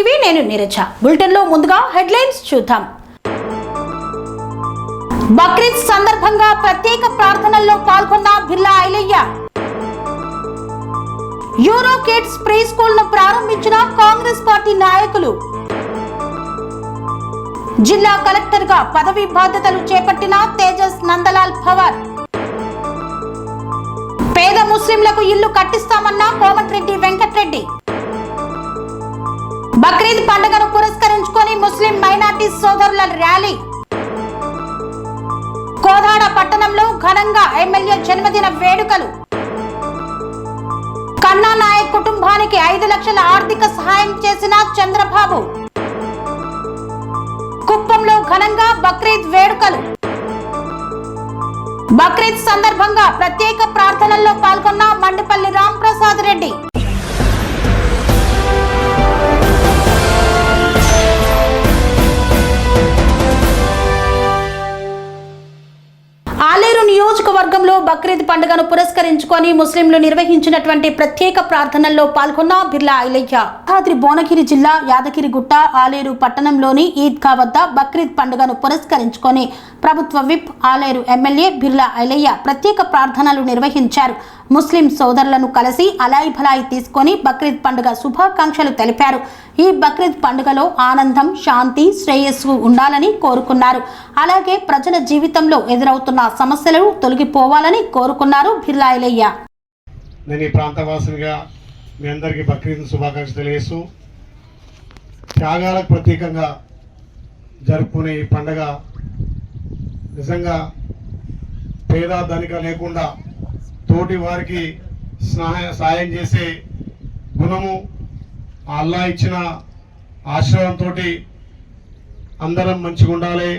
TV నేను Neeraja. Bulletin లో ముందుగా హెడ్లైన్స్ చూద్దాం. బక్రీద్ సందర్భంగా ప్రత్యేక ప్రార్థనల్లో పాల్గొన్న Birla Ilaiah. Euro kids pre school ను ప్రారంభించిన కాంగ్రెస్ పార్టీ నాయకులు. జిల్లా కలెక్టర్ గా పదవి బాధ్యతలు చేపట్టిన తేజస్ నందలాల్ పవార్. పేద ముస్లింలకు ఇల్లు కట్టిస్తామన్న కోమటిరెడ్డి వెంకటరెడ్డి. బక్రీద్ పండుగను పురస్కరించుకొని ముస్లిం మైనార్టీ సోదరుల ర్యాలీ. కోదాడ పట్టణంలో ఘనంగా ఎమ్మెల్యే జన్మదిన వేడుకలు. కన్నా నాయక్ కుటుంబానికి 5 లక్షల ఆర్థిక సహాయం చేసిన చంద్రబాబు. కుప్పంలో ఘనంగా బక్రీద్ వేడుకలు. బక్రీద్ సందర్భంగా ప్రత్యేక ప్రార్థనల్లో పాల్గొన్న మండిపల్లి రాంప్రసాద్ రెడ్డి. ఆలేరు నియోజకవర్గంలో బక్రీద్ పండుగను పురస్కరించుకొని ముస్లింలు నిర్వహించినటువంటి ప్రత్యేక ప్రార్థనల్లో పాల్గొన్న బిర్లా ఐలయ్య. యాదాద్రి భువనగిరి జిల్లా యాదగిరిగుట్ట ఆలేరు పట్టణంలోని ఈద్గా వద్ద బక్రీద్ పండుగను పురస్కరించుకొని ప్రభుత్వ విప్ ఆలేరు ఎమ్మెల్యే బిర్లా ఐలయ్య ప్రత్యేక ప్రార్థనలు నిర్వహించారు. ముస్లిం సోదరులను కలిసి అలాయి భలాయి తీసుకొని బక్రీద్ పండుగ శుభాకాంక్షలు తెలిపారు. ఈ బక్రీద్ పండుగలో ఆనందం, శాంతి, శ్రేయస్సు ఉండాలని కోరుకున్నారు. అలాగే ప్రజల జీవితంలో ఎదురవుతున్న సమస్యలు తొలగిపోవాలని కోరుకున్నారు బిర్లా ఐలయ్య. నేను ఈ ప్రాంతవాసినిగా మీ అందరికీ బక్రీద్ శుభాకాంక్షలు తెలియజేస్తూ, త్యాగాలకు ప్రతీకంగా జరుపుకునే ఈ పండుగ నిజంగా పేద ధనిక లేకుండా తోటి వారికి సాయం చేసే గుణము అల్లా ఇచ్చిన ఆశ్రయంతో అందరం మంచిగా ఉండాలి.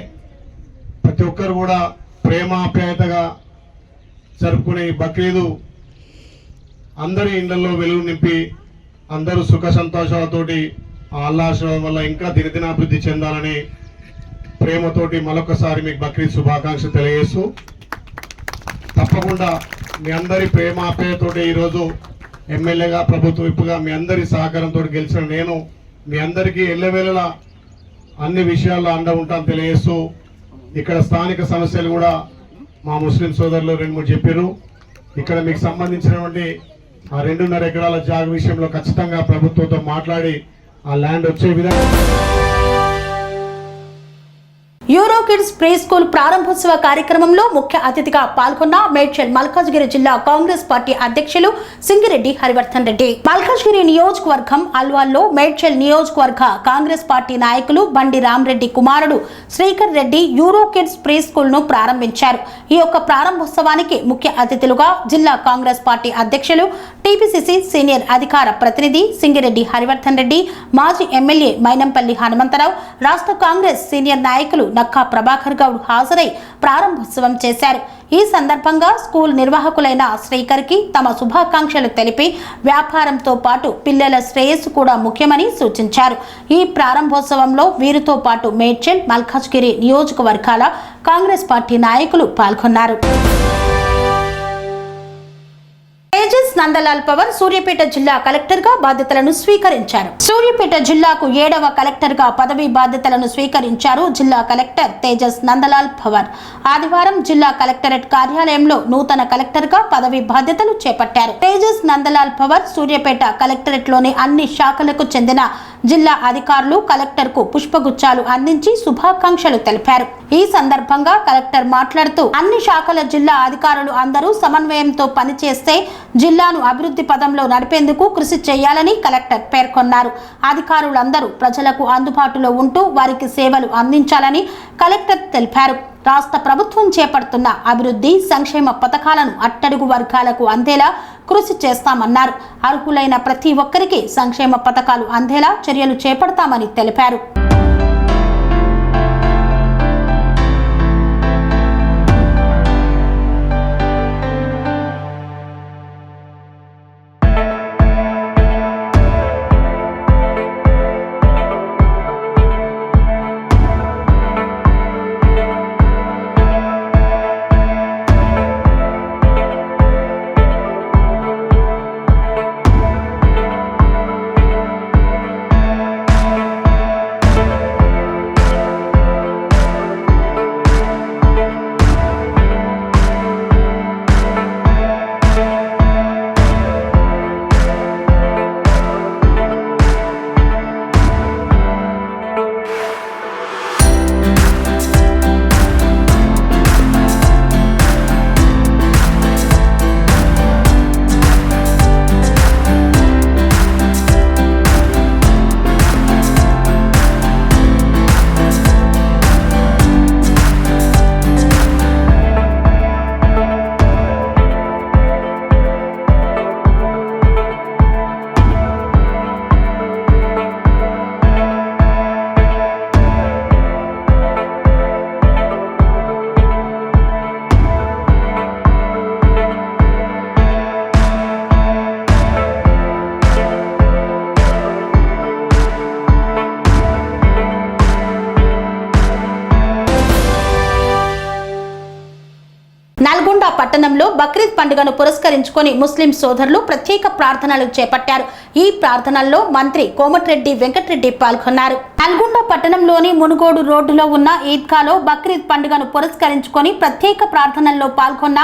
ప్రతి ఒక్కరు కూడా ప్రేమాప్యాయతగా జరుపుకునే బక్రీదు అందరి ఇళ్లలో వెలుగు నింపి అందరూ సుఖ సంతోషాలతోటి ఆ అల్లా ఆశ్రయం వల్ల ఇంకా దినదినాభివృద్ధి చెందాలని ప్రేమతోటి మరొకసారి మీకు బక్రీద్ శుభాకాంక్షలు తెలియజేస్తూ, తప్పకుండా మీ అందరి ప్రేమాప్యాయతోటి ఈరోజు ఎమ్మెల్యేగా ప్రభుత్వ విప్పుగా మీ అందరి సహకారంతో గెలిచిన నేను మీ అందరికీ ఎల్లవేళలా అన్ని విషయాల్లో అండ ఉంటాను తెలియజేస్తూ, ఇక్కడ స్థానిక సమస్యలు కూడా మా ముస్లిం సోదరులు 2-3 చెప్పారు. ఇక్కడ మీకు సంబంధించినటువంటి ఆ 2.5 ఎకరాల జాగ విషయంలో ఖచ్చితంగా ప్రభుత్వంతో మాట్లాడి ఆ ల్యాండ్ వచ్చే విధంగా. యూరో కిడ్స్ ప్రీ స్కూల్ ప్రారంభోత్సవ కార్యక్రమంలో ముఖ్య అతిథిగా పాల్గొన్న మేడ్చల్ మల్కాజ్గిరి జిల్లా కాంగ్రెస్ పార్టీ అధ్యక్షులు సింగిరెడ్డి హరివర్ధన్ రెడ్డి. మల్కాజ్గిరి నియోజకవర్గం అల్వాల్లో మేడ్చల్ నియోజకవర్గ కాంగ్రెస్ పార్టీ నాయకులు బండి రామరెడ్డి కుమారుడు Srikar Reddy euro kids pre school ను ప్రారంభించారు. ఈ యొక్క ప్రారంభోత్సవానికి ముఖ్య అతిథులుగా జిల్లా కాంగ్రెస్ పార్టీ అధ్యక్షులు టీపీసీసీ సీనియర్ అధికార ప్రతినిధి సింగిరెడ్డి హరివర్ధన్ రెడ్డి, మాజీ ఎమ్మెల్యే మైనంపల్లి హనుమంతరావు, రాష్ట్ర కాంగ్రెస్ సీనియర్ నాయకులు నక్కా ప్రభాకర్ గౌడ్ హాజరై ప్రారంభోత్సవం చేశారు. ఈ సందర్భంగా స్కూల్ నిర్వాహకులైన శ్రీకర్ కి తమ శుభాకాంక్షలు తెలిపి వ్యాపారంతో పాటు పిల్లల శ్రేయస్సు కూడా ముఖ్యమని సూచించారు. ఈ ప్రారంభోత్సవంలో వీరితో పాటు మేడ్చల్, మల్కాజ్గిరి నియోజకవర్గాల కాంగ్రెస్ పార్టీ నాయకులు పాల్గొన్నారు. తేజస్ నందలాల్ పవార్ సూర్యాపేట జిల్లా కలెక్టర్ గా బాధ్యతలను స్వీకరించారు. సూర్యాపేట జిల్లాకు 7వ కలెక్టర్ గా పదవి బాధ్యతలను స్వీకరించారు జిల్లా కలెక్టర్ తేజస్ నందలాల్ పవార్. ఆదివారం జిల్లా కలెక్టరేట్ కార్యాలయంలో నూతన కలెక్టర్ గా పదవి బాధ్యతలు చేపట్టారు. తేజస్ నందలాల్ పవార్ సూర్యాపేట కలెక్టరేట్ లోని అన్ని శాఖలకు చెందిన జిల్లా అధికారులు కలెక్టర్ కు పుష్పగుచ్చాలు అందించి శుభాకాంక్షలు తెలిపారు. ఈ సందర్భంగా కలెక్టర్ మాట్లాడుతూ, అన్ని శాఖల జిల్లా అధికారులు అందరూ సమన్వయంతో పనిచేస్తే జిల్లాను అభివృద్ధి పదంలో నడిపేందుకు కృషి చేయాలని కలెక్టర్ పేర్కొన్నారు. అధికారులందరూ ప్రజలకు అందుబాటులో ఉంటూ వారికి సేవలు అందించాలని కలెక్టర్ తెలిపారు. రాష్ట్ర ప్రభుత్వం చేపడుతున్న అభివృద్ధి సంక్షేమ పథకాలను అట్టడుగు వర్గాలకు అందేలా కృషి చేస్తామన్నారు. అర్హులైన ప్రతి ఒక్కరికి సంక్షేమ పథకాలు అందేలా చర్యలు చేపడతామని తెలిపారు. పట్టణంలో బక్రీద్ పండుగను పురస్కరించుకొని ముస్లిం సోదరులు ప్రత్యేక ప్రార్థనలు చేపట్టారు. ఈ ప్రార్థనల్లో మంత్రి కోమటిరెడ్డి వెంకటరెడ్డి పాల్గొన్నారు. నల్గొండ పట్టణంలోని మునుగోడు రోడ్డులో ఉన్న ఈద్గాలో బక్రీద్ పండుగను పురస్కరించుకొని ప్రత్యేక ప్రార్థనల్లో పాల్గొన్న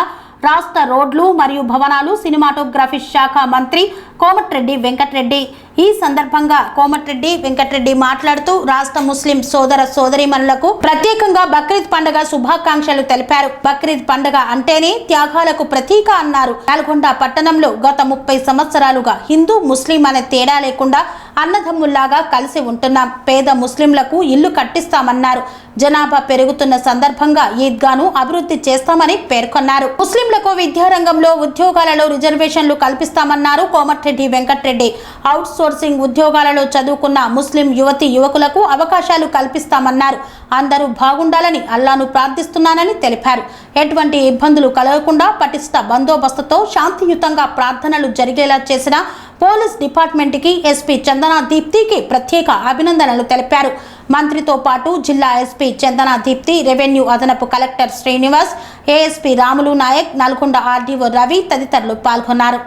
రాష్ట్ర రోడ్లు మరియు భవనాలు సినిమాటోగ్రఫీ శాఖ మంత్రి కోమటిరెడ్డి వెంకటరెడ్డి. ఈ సందర్భంగా కోమటిరెడ్డి వెంకటరెడ్డి మాట్లాడుతూ రాష్ట్ర ముస్లిం సోదర సోదరీమణులకు ప్రత్యేకంగా బక్రీద్ పండుగ శుభాకాంక్షలు తెలిపారు. బక్రీద్ పండుగ అంటేనే త్యాగాలకు ప్రతీక అన్నారు. నల్గొండ పట్టణంలో గత 30 సంవత్సరాలుగా హిందూ ముస్లిం అనే తేడా లేకుండా అన్నదమ్ముల్లాగా కలిసి ఉంటున్నాం. పేద ముస్లింలకు ఇల్లు కట్టిస్తామన్నారు. జనాభా పెరుగుతున్న సందర్భంగా ఈద్గాను అభివృద్ధి చేస్తామని పేర్కొన్నారు. ముస్లింలకు విద్యారంగంలో ఉద్యోగాలలో రిజర్వేషన్లు కల్పిస్తామన్నారు కోమటిరెడ్డి వెంకటరెడ్డి. అవుట్ సోర్సింగ్ ఉద్యోగాలలో చదువుకున్న ముస్లిం యువతి యువకులకు అవకాశాలు కల్పిస్తామన్నారు. అందరూ బాగుండాలని అల్లాను ప్రార్థిస్తున్నానని తెలిపారు. ఎటువంటి ఇబ్బందులు కలగకుండా పటిష్ట బందోబస్తుతో శాంతియుతంగా ప్రార్థనలు జరిగేలా చేసిన పోలీస్ డిపార్ట్మెంట్కి ఎస్పీ చందనా దీప్తికి ప్రత్యేక అభినందనలు తెలిపారు. మంత్రితో పాటు జిల్లా ఎస్పీ చందనా దీప్తి, రెవెన్యూ అదనపు collector Srinivas, ASP Ramulu Nayak, Nalgonda RDO Ravi తదితరులు పాల్గొన్నారు.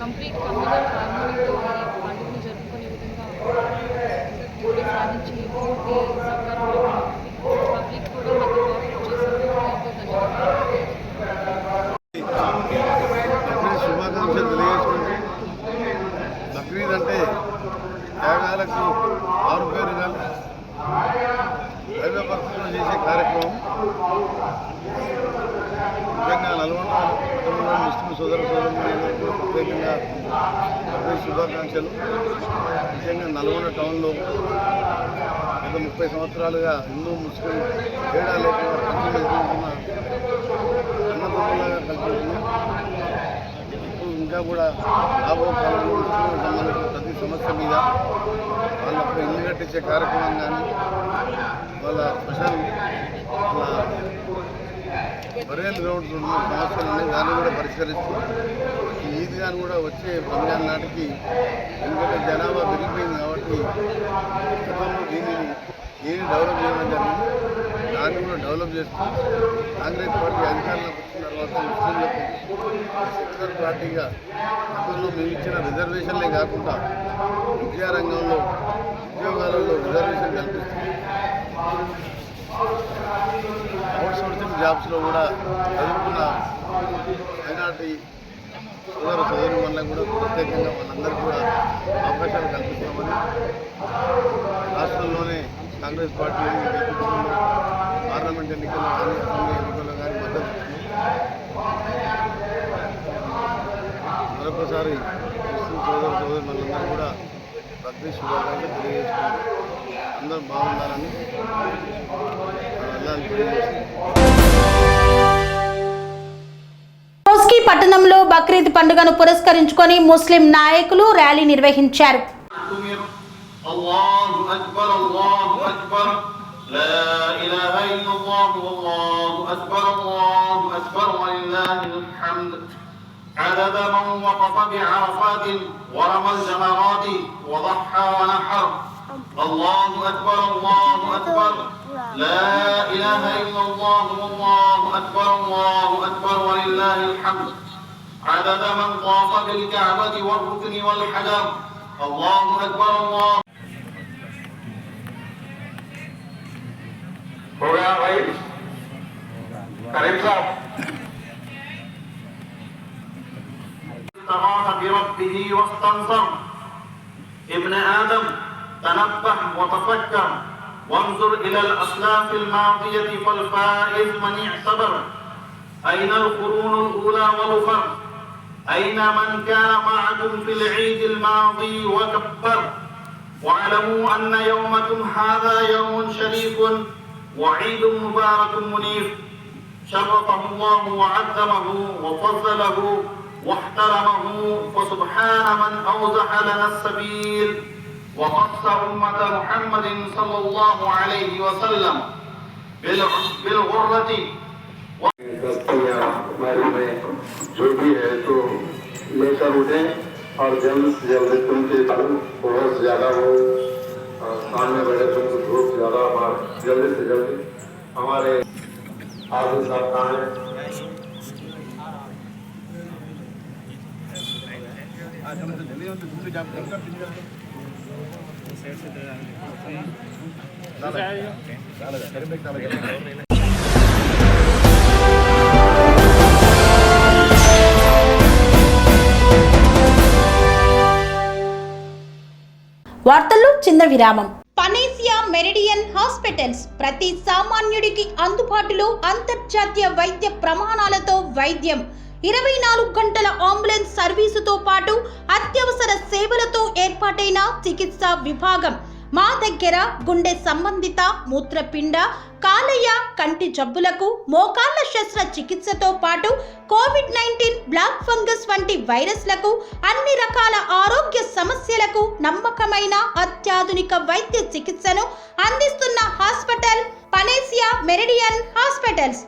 కంప్లీట్ కమ్యూనల్ హార్మోనీతో ఈ పండుగను జరుపుకునే విధంగా సాధించి పూర్తి సహకారం పబ్లిక్ కూడా మాకు కోఆపరేట్ చేశారు. శుభాకాంక్షలు తెలియజేసుకుంటూ బక్రీద్ అంటే త్యాగాలకు ఆరుపేరుగా దైవ భక్తులు చేసే కార్యక్రమం. ముఖ్యంగా నల్గొండ పట్టణంలో ముస్లిం సోదర సోదరులకు ప్రత్యేకంగా బక్రీద్ శుభాకాంక్షలు. ముఖ్యంగా నల్గొండ టౌన్లో గత 30 సంవత్సరాలుగా హిందూ ముస్లిం తేడా లేకుండా కలిసి వెళ్తున్న అన్నదమ్ములాగా కలిసి ఉంటున్నాం. ఇప్పుడు ఇంకా కూడా రాబో కాలంలో ముస్లింలకు సంబంధించిన ప్రతి సమస్య మీద వాళ్ళకు ఇల్లు కట్టించే కార్యక్రమం కానీ వాళ్ళ స్పెషల్ వాళ్ళ బరియల్ గ్రౌండ్స్ ఉన్న సమస్యలని దాన్ని కూడా పరిష్కరిస్తూ ఈ ఈద్గాను కూడా వచ్చే రంజాన్ నాటికి ఎందుకంటే జనాభా పెరిగిపోయింది కాబట్టి గతంలో దీనిని డెవలప్ చేయడం జరిగింది. దాన్ని కూడా డెవలప్ చేస్తూ కాంగ్రెస్ పార్టీ అధికారంలోకి వచ్చిన తర్వాత ముస్లింలకు సెక్యులర్ పార్టీగా గతంలో మేము ఇచ్చిన రిజర్వేషన్లే కాకుండా విద్యారంగంలో ఉద్యోగాలలో రిజర్వేషన్ కల్పిస్తుంది. అవుట్ సోర్సింగ్ జాబ్స్లో కూడా చదువుకున్న మైనార్టీ సోదర సోదరుల కూడా ప్రత్యేకంగా వాళ్ళందరికీ కూడా అవకాశాలు కల్పిస్తామని రాష్ట్రంలోనే కాంగ్రెస్ పార్టీ పార్లమెంట్ ఎన్నికల్లో కానీ అసెంబ్లీ ఎన్నికల్లో కానీ మద్దతు మరొకసారి ముస్లిం సోదర సోదరులందరూ కూడా బక్రీద్ శుభాకాంక్షలు తెలియజేసుకుంటూ అందరూ బాగుండాలని అల్లాహ్ని ప్రేమిస్తున్నాను. పట్టణంలో బక్రీద్ పండుగను పురస్కరించుకొని ముస్లిం నాయకులు ర్యాలీ నిర్వహించారు. الله أكبر الله أكبر لا إله إلا الله والله أكبر ولله الحمد عدد من وقف بعرفات ورمى الجمرات وضحى ونحر الله أكبر لا إله إلا الله والله أكبر ولله الحمد عدد من طاف بالكعبة والركن والحجر الله أكبر الله. हो गया भाई करीम साहब استغاث بربه واستنصر ابن آدم تنبه وتفكر وانظر إلى الأسلاف الماضية فالفائز من اعتبر أين القرون الأولى والأخر أين من كان معكم في العيد الماضي وكبر واعلموا أن يومكم هذا يوم شريف وعيد مبارك منيف شرفه الله وعظمه وفضله واحترمه فسبحان من أوضح لنا السبيل وخص أمة محمد صلى الله عليه وسلم بالغرة जो भी है तो लेकर उठें और जल्द से जल्द क्योंकि बहुत ज़्यादा हो सामने बैठे तुमको धूप ज़्यादा जल्दी से जल्दी हमारे आगे साथ आए వార్తల్లో చిన్న విరామం. పనేసియా మెరిడియన్ హాస్పిటల్స్ ప్రతి సామాన్యుడికి అందుబాటులో అంతర్జాతీయ వైద్య ప్రమాణాలతో వైద్యం, 24 గంటల అంబులెన్స్ సర్వీసుతో పాటు అత్యవసర సేవలతో ఏర్పాటైన చికిత్సా విభాగం. మా దగ్గర గుండె సంబంధిత, మూత్రపిండ, కాలేయ, కంటి జబ్బులకు, మోకాళ్ల శస్త్ర చికిత్సతో పాటు కోవిడ్-19, బ్లాక్ ఫంగస్ వంటి వైరస్లకు, అన్ని రకాల ఆరోగ్య సమస్యలకు నమ్మకమైన అత్యాధునిక వైద్య చికిత్సను అందిస్తున్న హాస్పిటల్ పనేసియా మెరిడియన్ హాస్పిటల్స్.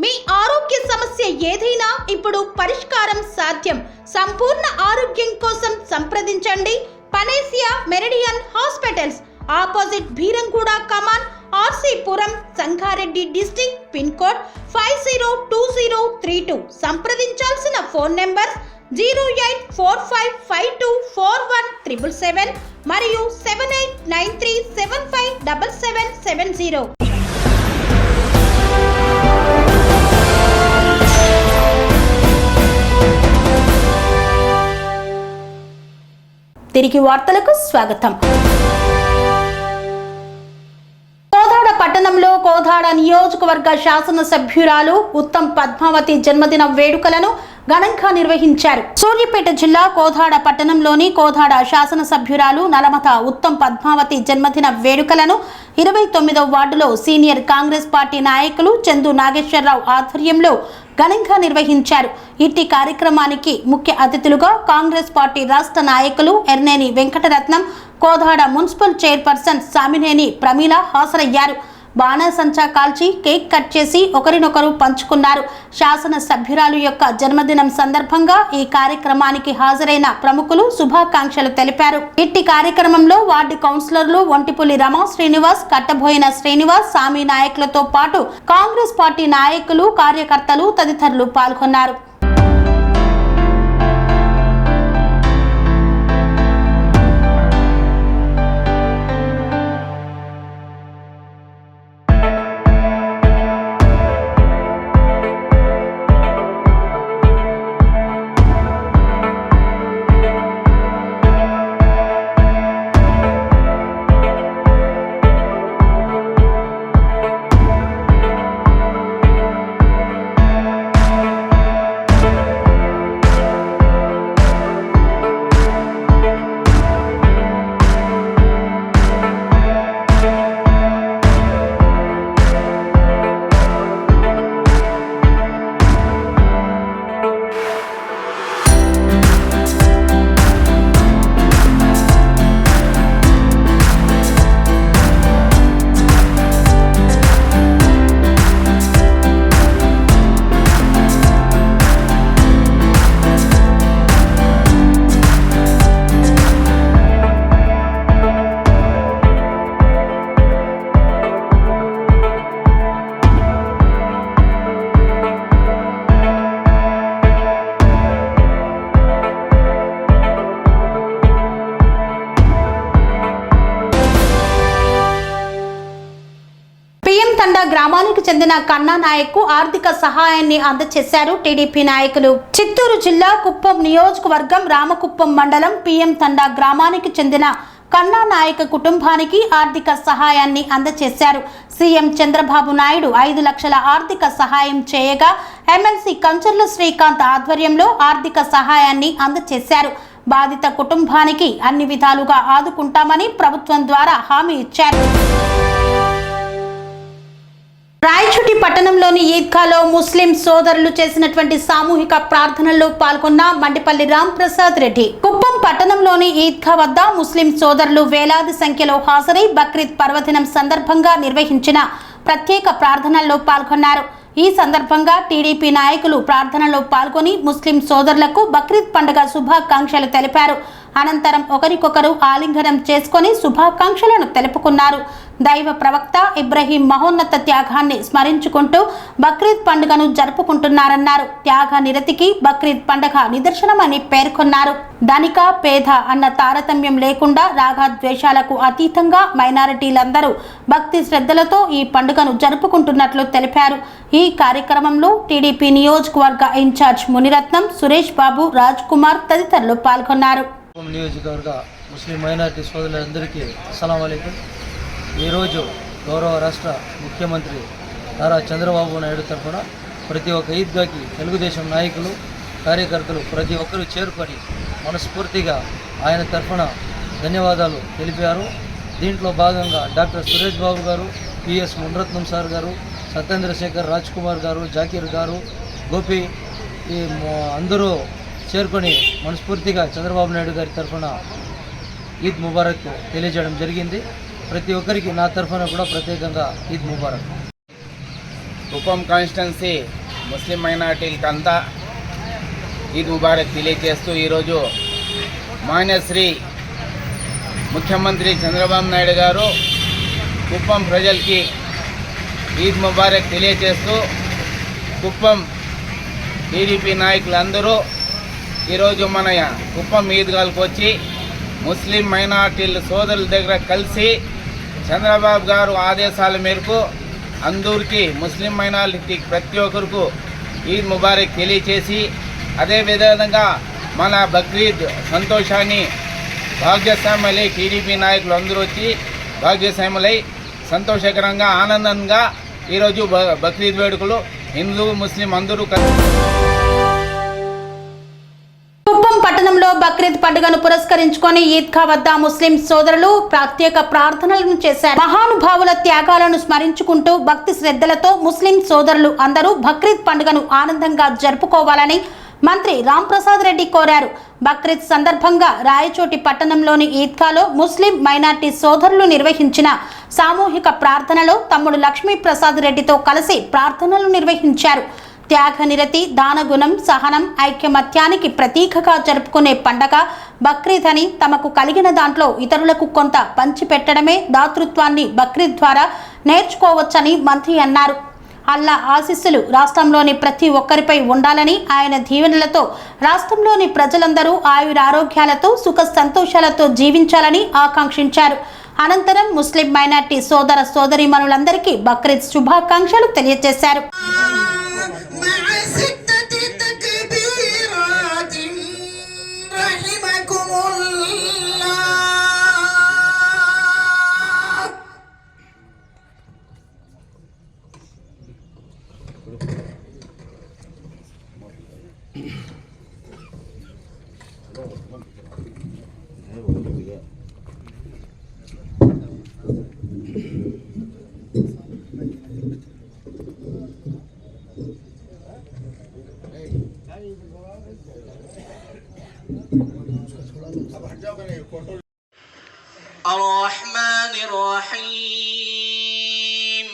మీ ఆరోగ్య సమస్య ఏదైనా ఇప్పుడు పరిష్కారం సాధ్యం. సంపూర్ణ ఆరోగ్యం కోసం సంప్రదించండి Panacea Meridian hospitals, opposite Bheeramguda కమాన్, RC Puram, Sangareddy district, pin code 502032. సంప్రదించాల్సిన ఫోన్ నెంబర్స్ 0845524177 మరియు 7893757770. తిరిగి వార్తలకు స్వాగతం. కోదాడ పట్టణంలో కోదాడ నియోజకవర్గ శాసనసభ్యురాలు ఉత్తమ్ పద్మావతి జన్మదిన వేడుకలను ఘనంగా నిర్వహించారు. సూర్యాపేట జిల్లా కోదాడ పట్టణంలోని కోదాడ శాసనసభ్యురాలు నలమత ఉత్తమ్ పద్మావతి జన్మదిన వేడుకలను 29వ వార్డులో సీనియర్ కాంగ్రెస్ పార్టీ నాయకులు చందు నాగేశ్వరరావు ఆధ్వర్యంలో ఘనంగా నిర్వహించారు. ఇట్టి కార్యక్రమానికి ముఖ్య అతిథులుగా కాంగ్రెస్ పార్టీ రాష్ట్ర నాయకులు ఎర్నేని వెంకటరత్నం, కోదాడ మున్సిపల్ చైర్పర్సన్ సామినేని ప్రమీల హాజరయ్యారు. బాణసంచా కాల్చి కేక్ కట్ చేసి ఒకరినొకరు పంచుకున్నారు. శాసన సభ్యురాలు యొక్క జన్మదినం సందర్భంగా ఈ కార్యక్రమానికి హాజరైన ప్రముఖులు శుభాకాంక్షలు తెలిపారు. ఇట్టి కార్యక్రమంలో వార్డు కౌన్సిలర్లు ఒంటిపుల్లి రమా శ్రీనివాస్, కట్టబోయిన శ్రీనివాస్, సామి నాయకులతో పాటు కాంగ్రెస్ పార్టీ నాయకులు, కార్యకర్తలు తదితరులు పాల్గొన్నారు. చెందిన కన్నా నాయక్ ఆర్థిక సహాయాన్ని అందజేశారు టీడీపీ నాయకులు. చిత్తూరు జిల్లా కుప్పం నియోజకవర్గం రామకుప్పం మండలం పిఎం తండా గ్రామానికి చెందిన కన్నా నాయక్ కుటుంబానికి ఆర్థిక సహాయాన్ని అందజేశారు. సీఎం చంద్రబాబు నాయుడు 5 లక్షల ఆర్థిక సహాయం చేయగా ఎమ్మెల్సీ కంచర్ల శ్రీకాంత్ ఆధ్వర్యంలో ఆర్థిక సహాయాన్ని అందజేశారు. బాధిత కుటుంబానికి అన్ని విధాలుగా ఆదుకుంటామని ప్రభుత్వం ద్వారా హామీ ఇచ్చారు. రాయచోటి పట్టణంలోని ఈద్గాలో ముస్లిం సోదరులు చేసినటువంటి సామూహిక ప్రార్థనల్లో పాల్గొన్న మండిపల్లి రాంప్రసాద్ రెడ్డి. కుప్పం పట్టణంలోని ఈద్గా వద్ద ముస్లిం సోదరులు వేలాది సంఖ్యలో హాజరై బక్రీద్ పర్వదినం సందర్భంగా నిర్వహించిన ప్రత్యేక ప్రార్థనల్లో పాల్గొన్నారు. ఈ సందర్భంగా టీడీపీ నాయకులు ప్రార్థనలో పాల్గొని ముస్లిం సోదరులకు బక్రీద్ పండుగ శుభాకాంక్షలు తెలిపారు. అనంతరం ఒకరికొకరు ఆలింగనం చేసుకుని శుభాకాంక్షలను తెలుపుకున్నారు. దైవ ప్రవక్త ఇబ్రహీం మహోన్నత త్యాగాన్ని స్మరించుకుంటూ బక్రీద్ పండుగను జరుపుకుంటున్నారన్నారు. త్యాగ నిరతికి బక్రీద్ పండుగ నిదర్శనమని పేర్కొన్నారు. ధనిక పేద అన్న తారతమ్యం లేకుండా రాగద్వేషాలకు అతీతంగా మైనారిటీలందరూ భక్తి శ్రద్ధలతో ఈ పండుగను జరుపుకుంటున్నట్లు తెలిపారు. ఈ కార్యక్రమంలో టీడీపీ నియోజకవర్గ ఇన్ఛార్జ్ మునిరత్నం, సురేష్ బాబు, రాజ్ కుమార్ తదితరులు పాల్గొన్నారు. నియోజకవర్గ ముస్లిం మైనారిటీ సోదరులందరికీ అస్సలాము అలైకుం. ఈరోజు గౌరవ రాష్ట్ర ముఖ్యమంత్రి నారా చంద్రబాబు నాయుడు తరఫున ప్రతి ఒక్క ఈద్గాకి తెలుగుదేశం నాయకులు, కార్యకర్తలు ప్రతి ఒక్కరూ చేరుకొని మనస్ఫూర్తిగా ఆయన తరఫున ధన్యవాదాలు తెలిపారు. దీంట్లో భాగంగా డాక్టర్ సురేష్ బాబు గారు, పిఎస్ మునరత్నం సార్ గారు, సత్యేంద్రశేఖర్, రాజ్ కుమార్ గారు, జాకీర్ గారు, గోపి ఈ అందరూ చేరుకొని మనస్ఫూర్తిగా చంద్రబాబు నాయుడు గారి తరఫున ఈద్ ముబారక్ తెలియజేయడం జరిగింది. ప్రతి ఒక్కరికి నా తరఫున కూడా ప్రత్యేకంగా ఈద్ ముబారక్. కుప్పం కాన్స్టిట్యున్సీ ముస్లిం మైనార్టీలకంతా ఈద్ ముబారక్ తెలియజేస్తూ ఈరోజు మాన్యశ్రీ ముఖ్యమంత్రి చంద్రబాబు నాయుడు గారు కుప్పం ప్రజలకి ఈద్ ముబారక్ తెలియజేస్తూ కుప్పం టీడీపీ నాయకులందరూ ఈరోజు మన కుప్పం ఈద్గాలకు వచ్చి ముస్లిం మైనార్టీల సోదరుల దగ్గర కలిసి చంద్రబాబు గారు ఆదేశాల మేరకు అందరికీ ముస్లిం మైనారిటీ ప్రతి ఒక్కరికి ఈద్ ముబారక్ తెలియచేసి అదేవిధంగా మన బక్రీద్ సంతోషాన్ని భాగ్యస్వాములై టీడీపీ నాయకులు అందరూ వచ్చి భాగ్యస్వాములై సంతోషకరంగా ఆనందంగా ఈరోజు బక్రీద్ వేడుకలు హిందూ ముస్లిం అందరూ పట్టణంలో బక్రీద్ పండుగను పురస్కరించుకొని ఈద్గా వద్ద ముస్లిం సోదరులు ప్రత్యేక ప్రార్థనలను చేశారు. మహానుభావుల త్యాగాలను స్మరించుకుంటూ భక్తి శ్రద్ధలతో ముస్లిం సోదరులు అందరూ బక్రీద్ పండుగను ఆనందంగా జరుపుకోవాలని మంత్రి రాంప్రసాద్ రెడ్డి కోరారు. బక్రీద్ సందర్భంగా రాయచోటి పట్టణంలోని ఈద్గాలో ముస్లిం మైనార్టీ సోదరులు నిర్వహించిన సామూహిక ప్రార్థనలో తమ్ముడు లక్ష్మీప్రసాద్ రెడ్డితో కలిసి ప్రార్థనలు నిర్వహించారు. త్యాగనిరతి, దానగుణం, సహనం, ఐక్యమత్యానికి ప్రతీకగా జరుపుకునే పండగ బక్రీద్ అని తమకు కలిగిన దాంట్లో ఇతరులకు కొంత పంచిపెట్టడమే దాతృత్వాన్ని బక్రీద్ ద్వారా నేర్చుకోవచ్చని మంత్రి అన్నారు. అల్లా ఆశీస్సులు రాష్ట్రంలోని ప్రతి ఒక్కరిపై ఉండాలని, ఆయన దీవెనలతో రాష్ట్రంలోని ప్రజలందరూ ఆయురారోగ్యాలతో సుఖ సంతోషాలతో జీవించాలని ఆకాంక్షించారు. అనంతరం ముస్లిం మైనార్టీ సోదర సోదరీమణులందరికీ బక్రీద్ శుభాకాంక్షలు తెలియజేశారు. الرحمن الرحيم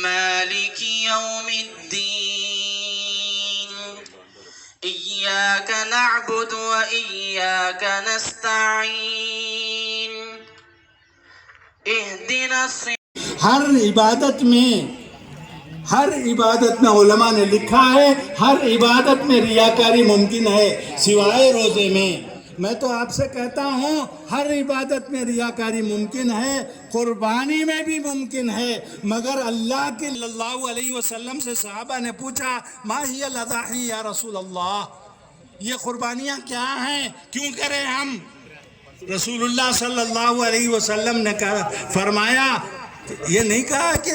مالك يوم الدين إياك نعبد وإياك نستعين اهدنا हर इबादत में उलमा ने लिखा है हर इबादत में रियाकारी मुमकिन है सिवाय रोज़े में। मैं तो आपसे कहता हूँ हर इबादत में रियाकारी मुमकिन है, कुर्बानी में भी मुमकिन है, मगर अल्लाह के सल्लल्लाहु अलैहि वसल्लम से सहाबा ने पूछा मा हिया लदाही या रसूल अल्लाह, ये कुर्बानियाँ क्या हैं, क्यों करें हम? रसूलुल्लाह सल्लल्लाहु अलैहि वसल्लम ने कहा, फरमाया, ये नहीं कहा कि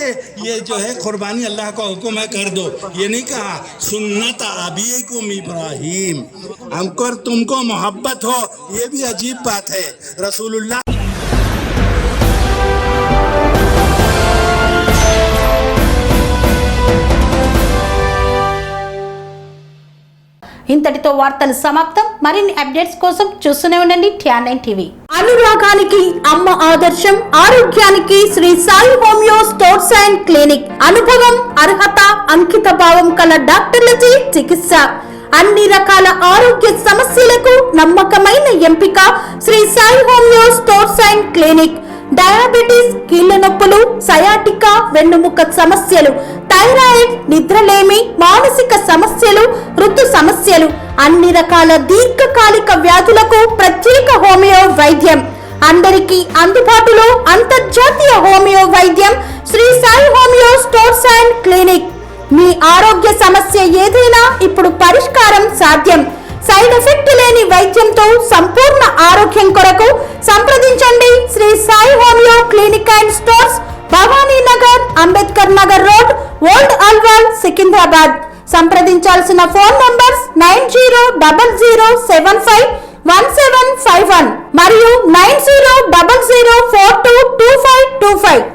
ये जो है कुर्बानी अल्लाह का हुक्म है कर दो, ये नहीं कहा, सुन्नत अबीकुम इब्राहीम, हमको तुमको मोहब्बत हो, ये भी अजीब बात है। रसूलुल्लाह ఇంతటితో వార్తలు సమాప్తం. మరిన్ని అప్డేట్స్ కోసం చూస్తూనే ఉండండి TR9 టీవీ. అనురాగానికి అమ్మ ఆదర్శం, ఆరోగ్యానికి Sri Sai homeo stores and clinic. అనుభవం, అర్హత, అంకిత భావం కల డాక్టర్లచే చికిత్స. అన్ని రకాల ఆరోగ్య సమస్యలకు నమ్మకమైన ఎంపిక Sri Sai homeo stores and clinic. Diabetes, కీళ్ల నొప్పులు, సయాటికా, వెన్నుముక సమస్యలు, థైరాయిడ్, నిద్రలేమి, మానసిక సమస్యలు, ఋతు సమస్యలు, అన్ని రకాల దీర్ఘకాలిక వ్యాధులకు ప్రత్యేక హోమియో వైద్యం. అందరికీ అందుబాటులో అంతర్జాతీయ హోమియో వైద్యం Shri Sai homeo stores and clinic. మీ ఆరోగ్య సమస్య ఏదైనా ఇప్పుడు పరిష్కారం సాధ్యం. సైడ్ ఎఫెక్ట్ లేని వైద్యంతో సంపూర్ణ ఆరోగ్యం కొరకు సంప్రదించండి Shri Sai homeo clinic and stores, Bhavani Nagar, Ambedkar Nagar road, old Alwal, Secunderabad. సంప్రదించాల్సిన ఫోన్ నంబర్స్ 9000751751 మరియు 9000422525.